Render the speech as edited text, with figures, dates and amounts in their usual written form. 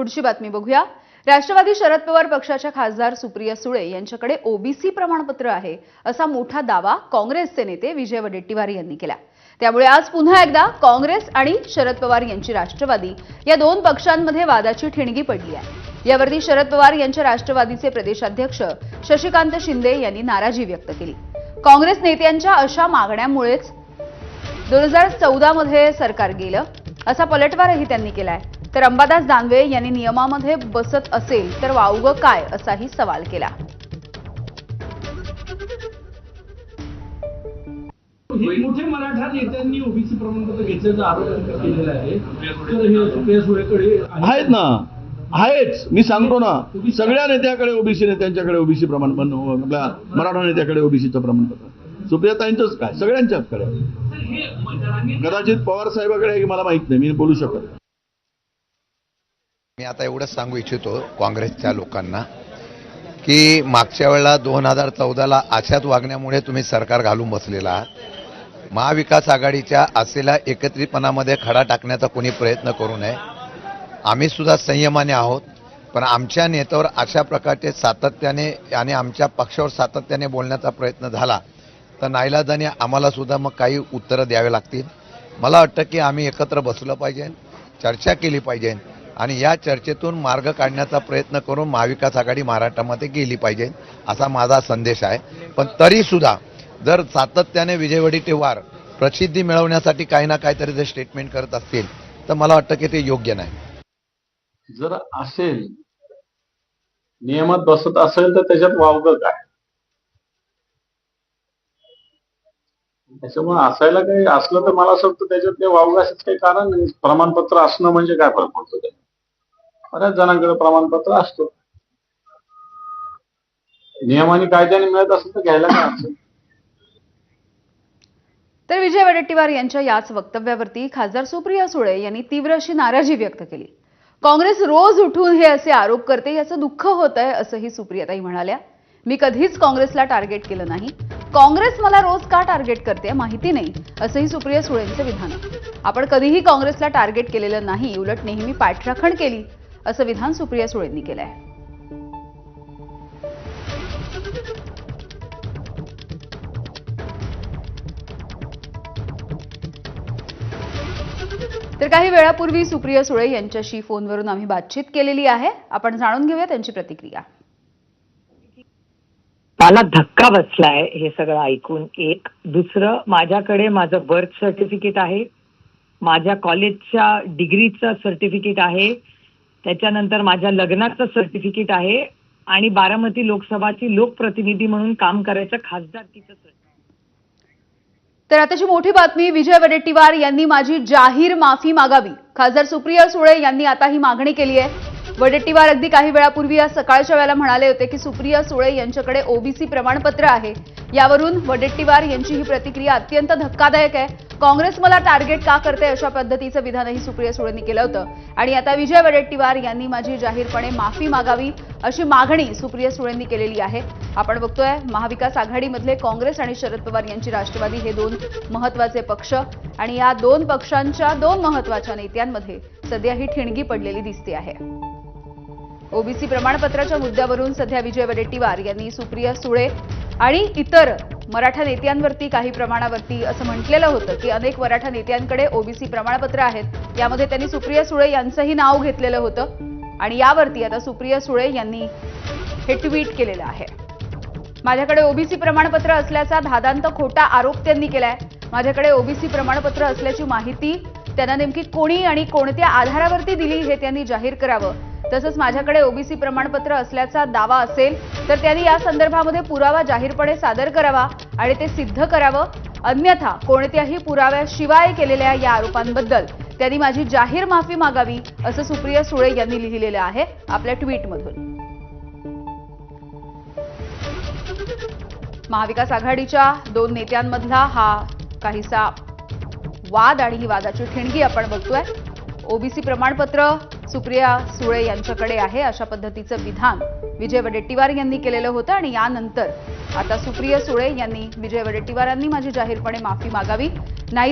पुढची बातमी बघूया। राष्ट्रवादी शरद पवार पक्षाच्या खासदार सुप्रिया सुळे यांच्याकडे ओबीसी प्रमाणपत्र आहे असा मोठा दावा काँग्रेसचे नेते विजय वडेट्टीवार यांनी केला। त्यामुळे आज पुन्हा एकदा काँग्रेस आणि शरद पवार यांची राष्ट्रवादी या दोन पक्षांमध्ये वादाची ठिणगी पडली आहे। यावरती शरद पवार यांच्या राष्ट्रवादीचे प्रदेशाध्यक्ष शशिकांत शिंदे यांनी नाराजी व्यक्त केली। काँग्रेस नेत्यांच्या अशा मागण्यांमुळेच 2014 मध्ये सरकार गेलं असा पलटवारही त्यांनी केलाय। तर अंबादास दानवे यांनी नियमामध्ये बसत असेल तर वावगं काय असाही सवाल केला। मोठे मराठा नेत्यांनी ओबीसी प्रमाणपत्र घेतल्याचा आरोप केलेला आहे। तर हे सुप्रिया सुळेकडे आहेत ना, आहेच। मी सांगतो ना, सगळ्या नेत्याकडे ओबीसी नेत्यांच्याकडे ओबीसी प्रमाणपत्र, आपल्या मराठा नेत्याकडे ओबीसीचं प्रमाणपत्र, सुप्रियाताईंचंच काय सगळ्यांच्याकडे। कदाचित पवार साहेबाकडे आहे की मला माहित नाही, मी बोलू शकत। मी आता एवढंच सांगू इच्छितो काँग्रेसच्या लोकांना की मागच्या वेळेला 2014ला अशाच वागण्यामुळे तुम्ही सरकार घालून बसलेला आहात। महाविकास आघाडीच्या असलेल्या एकत्रितपणामध्ये खडा टाकण्याचा कोणी प्रयत्न करू नये। आम्ही सुद्धा संयमाने आहोत, पण आमच्या नेत्यावर अशा प्रकारचे सातत्याने आणि आमच्या पक्षावर सातत्याने बोलण्याचा प्रयत्न झाला तर नाईलाजाने आम्हाला सुद्धा मग काही उत्तरं द्यावे लागतील। मला वाटतं की आम्ही एकत्र बसलं पाहिजे, चर्चा केली पाहिजे आणि या चर्चेतून मार्ग काढण्याचा प्रयत्न करून महाविकास आघाडी महाराष्ट्रामध्ये गेली पाहिजे असा माझा संदेश आहे। पण तरी सुद्धा जर सातत्याने विजय वडेट्टीवार प्रसिद्धी मिळवण्यासाठी काही ना काहीतरी जर स्टेटमेंट करत असतील तर मला वाटतं की ते योग्य नाही। जर असेल नियमात बसत असेल तर त्याच्यात वावगं काय? त्याच्यामुळे असायला काही असलं तर मला असं वाटतं त्याच्यात काही वावगं असं काही कारण नाही। प्रमाणपत्र असणं म्हणजे काय फरक पडतो? ते बऱ्याच जणांकडे प्रमाणपत्र असतो, नियमाने कायद्याने मिळत असेल तर घ्यायला काय असेल। तर विजय वडेट्टीवार यांच्या याच वक्तव्यावरती खासदार सुप्रिया सुळे यांनी तीव्र अशी नाराजी व्यक्त केली। काँग्रेस रोज उठून हे असे आरोप करते, याचं दुःख होतंय असंही सुप्रियाताई म्हणाल्या। मी कधीच काँग्रेसला टार्गेट केलं नाही, काँग्रेस मला रोज का टार्गेट करते माहिती नाही असंही सुप्रिया सुळेंचं विधान आहे। आपण कधीही काँग्रेसला टार्गेट केलेलं नाही, उलट नेहमी पाठराखण केली असं विधान सुप्रिया सुळेंनी केलंय। तर काही वेळापूर्वी सुप्रिया सुळे यांच्याशी फोनवरून आम्ही बातचीत केलेली आहे, आपण जाणून घेऊया त्यांची प्रतिक्रिया। मला धक्का बसलाय हे सगळं ऐकून। एक दुसरं, माझ्याकडे माझं बर्थ सर्टिफिकेट आहे, माझ्या कॉलेजच्या डिग्रीचं सर्टिफिकेट आहे, त्याच्यानंतर माझ्या लग्नाचं सर्टिफिकेट आहे आणि बारामती लोकसभाची लोकप्रतिनिधी म्हणून काम करायचं खासदारकीचं सर्टिफिकेट। तर आताची मोठी बातमी, विजय वडेट्टीवार यांनी माझी जाहीर माफी मागावी। खासदार सुप्रिया सुळे यांनी आता ही मागणी केली आहे। वडेट्टीवार अगदी काही वेळापूर्वी आज सकाळच्या वेळेला म्हणाले होते की सुप्रिया सुळे यांच्याकडे ओबीसी प्रमाणपत्र आहे। यावरून वडेट्टीवार यांची ही प्रतिक्रिया अत्यंत धक्कादायक आहे। काँग्रेस मला टार्गेट का करते अशा पद्धतीचं विधानही सुप्रिया सुळेंनी केलं होतं आणि आता विजय वडेट्टीवार यांनी माझी जाहीरपणे माफी मागावी अशी मागणी सुप्रिया सुळेंनी केलेली आहे। आपण बघतोय महाविकास आघाडीमधले काँग्रेस आणि शरद पवार यांची राष्ट्रवादी हे दोन महत्त्वाचे पक्ष आणि या दोन पक्षांच्या दोन महत्त्वाच्या नेत्यांमध्ये सध्या ही ठिणगी पडलेली दिसते आहे। ओबीसी प्रमाणपत्राच्या मुद्द्यावरून सध्या विजय वडेट्टीवार यांनी सुप्रिया सुळे आणि इतर मराठा नेत्यांवरती काही प्रमाणावरती असं म्हटलेलं होतं की अनेक मराठा नेत्यांकडे ओबीसी प्रमाणपत्र आहेत। यामध्ये त्यांनी सुप्रिया सुळे यांचंही नाव घेतलेलं होतं आणि यावरती आता सुप्रिया सुळे यांनी हे ट्विट केलेलं आहे। माझ्याकडे ओबीसी प्रमाणपत्र असल्याचा धादांत खोटा आरोप त्यांनी केलाय। माझ्याकडे ओबीसी प्रमाणपत्र असल्याची माहिती त्यांना नेमकी कोणी आणि कोणत्या आधारावरती दिली हे त्यांनी जाहीर करावं। तसंच माझ्याकडे ओबीसी प्रमाणपत्र असल्याचा दावा असेल तर त्यांनी या संदर्भामध्ये पुरावा जाहीरपणे सादर करावा आणि ते सिद्ध करावं, अन्यथा कोणत्याही पुराव्याशिवाय केलेल्या या आरोपांबद्दल त्यांनी माझी जाहीर माफी मागावी असं सुप्रिया सुळे यांनी लिहिलेलं आहे आपल्या ट्विटमधून। महाविकास आघाडीच्या दोन नेत्यांमधला हा काहीसा वाद आणि ही वादाची ठिणगी आपण बघतोय। ओबीसी प्रमाणपत्र सुप्रिया सुळे यांच्याकडे आहे अशा पद्धतीचं विधान विजय वडेट्टीवार यांनी केलेलं होतं आणि यानंतर आता सुप्रिया सुळे यांनी विजय वडेट्टीवारांनी माझी जाहीरपणे माफी मागावी